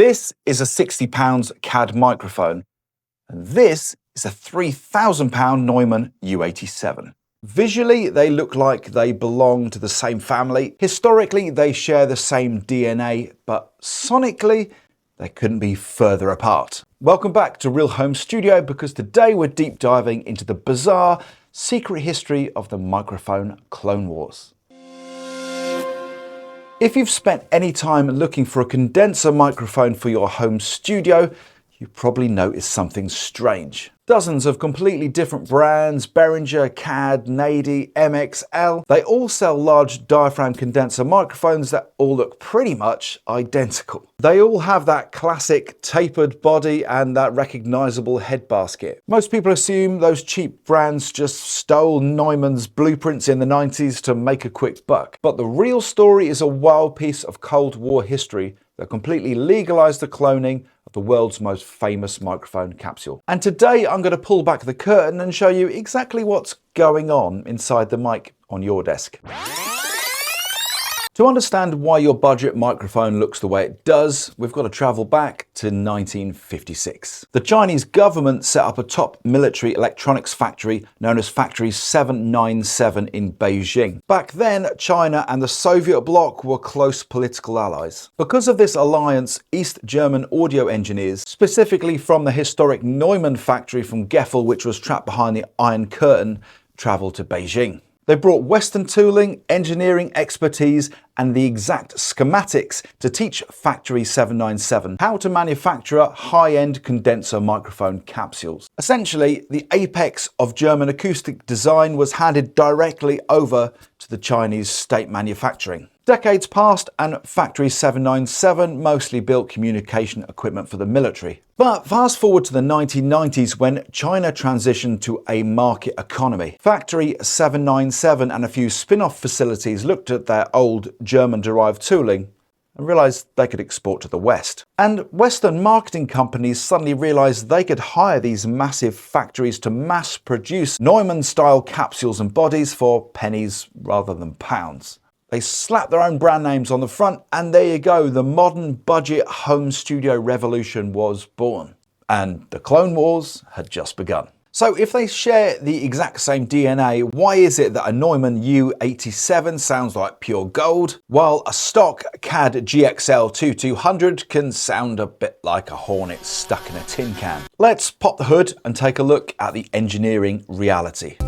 This is a £60 CAD microphone, and this is a £3,000 Neumann U87. Visually, they look like they belong to the same family. Historically, they share the same DNA, but sonically, they couldn't be further apart. Welcome back to Real Home Studio, because today we're deep diving into the bizarre, secret history of the microphone Clone Wars. If you've spent any time looking for a condenser microphone for your home studio, you probably noticed something strange. Dozens of completely different brands, Behringer, CAD, Nady, MXL, they all sell large diaphragm condenser microphones that all look pretty much identical. They all have that classic tapered body and that recognizable headbasket. Most people assume those cheap brands just stole Neumann's blueprints in the 90s to make a quick buck. But the real story is a wild piece of Cold War history that completely legalized the cloning of the world's most famous microphone capsule. And today I'm going to pull back the curtain and show you exactly what's going on inside the mic on your desk. To understand why your budget microphone looks the way it does, we've got to travel back to 1956. The Chinese government set up a top military electronics factory known as Factory 797 in Beijing. Back then, China and the Soviet bloc were close political allies. Because of this alliance, East German audio engineers, specifically from the historic Neumann factory from Gefle, which was trapped behind the Iron Curtain, travelled to Beijing. They brought Western tooling, engineering expertise, and the exact schematics to teach Factory 797 how to manufacture high-end condenser microphone capsules. Essentially, the apex of German acoustic design was handed directly over to the Chinese state manufacturing. Decades passed and Factory 797 mostly built communication equipment for the military. But fast forward to the 1990s, when China transitioned to a market economy. Factory 797 and a few spin-off facilities looked at their old German-derived tooling and realized they could export to the West. And Western marketing companies suddenly realized they could hire these massive factories to mass produce Neumann-style capsules and bodies for pennies rather than pounds. They slapped their own brand names on the front, and there you go, the modern budget home studio revolution was born. And the Clone Wars had just begun. So if they share the exact same DNA, why is it that a Neumann U87 sounds like pure gold, while a stock CAD GXL2200 can sound a bit like a hornet stuck in a tin can? Let's pop the hood and take a look at the engineering reality.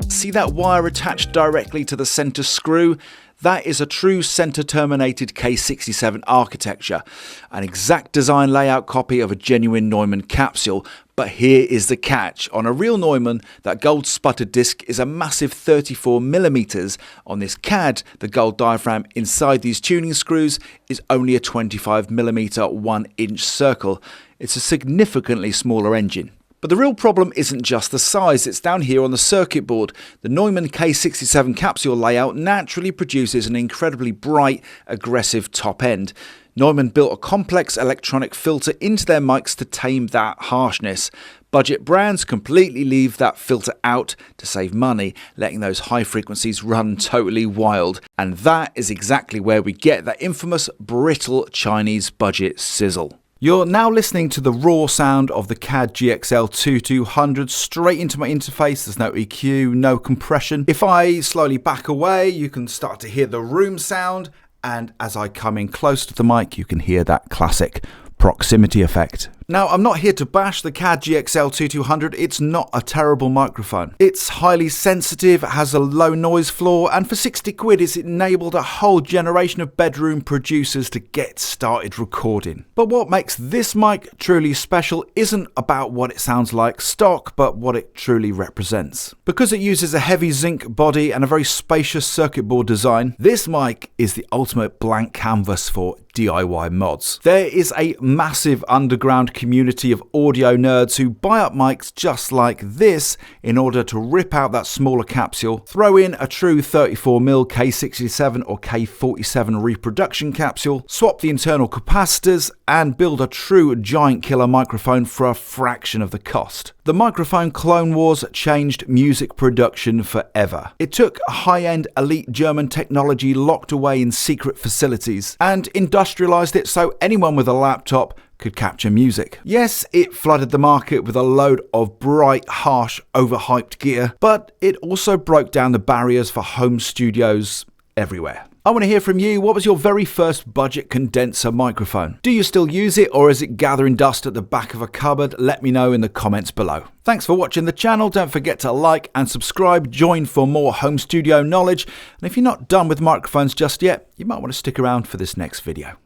See that wire attached directly to the center screw? That is a true center-terminated K67 architecture, an exact design layout copy of a genuine Neumann capsule. But here is the catch. On a real Neumann, that gold sputtered disc is a massive 34mm. On this CAD, the gold diaphragm inside these tuning screws is only a 25mm 1-inch circle. It's a significantly smaller engine. But the real problem isn't just the size, it's down here on the circuit board. The Neumann K67 capsule layout naturally produces an incredibly bright, aggressive top end. Neumann built a complex electronic filter into their mics to tame that harshness. Budget brands completely leave that filter out to save money, letting those high frequencies run totally wild. And that is exactly where we get that infamous brittle Chinese budget sizzle. You're now listening to the raw sound of the CAD GXL2200 straight into my interface. There's no EQ, no compression. If I slowly back away, you can start to hear the room sound. And as I come in close to the mic, you can hear that classic proximity effect. Now, I'm not here to bash the CAD GXL2200, it's not a terrible microphone. It's highly sensitive, it has a low noise floor, and for 60 quid it's enabled a whole generation of bedroom producers to get started recording. But what makes this mic truly special isn't about what it sounds like stock, but what it truly represents. Because it uses a heavy zinc body and a very spacious circuit board design, this mic is the ultimate blank canvas for DIY mods. There is a massive underground community of audio nerds who buy up mics just like this in order to rip out that smaller capsule, throw in a true 34mm K67 or K47 reproduction capsule, swap the internal capacitors, and build a true giant killer microphone for a fraction of the cost. The microphone Clone Wars changed music production forever. It took high-end elite German technology locked away in secret facilities and industrialized it so anyone with a laptop could capture music. Yes, it flooded the market with a load of bright, harsh, overhyped gear, but it also broke down the barriers for home studios everywhere. I want to hear from you. What was your very first budget condenser microphone? Do you still use it, or is it gathering dust at the back of a cupboard? Let me know in the comments below. Thanks for watching the channel. Don't forget to like and subscribe. Join for more home studio knowledge. And if you're not done with microphones just yet, you might want to stick around for this next video.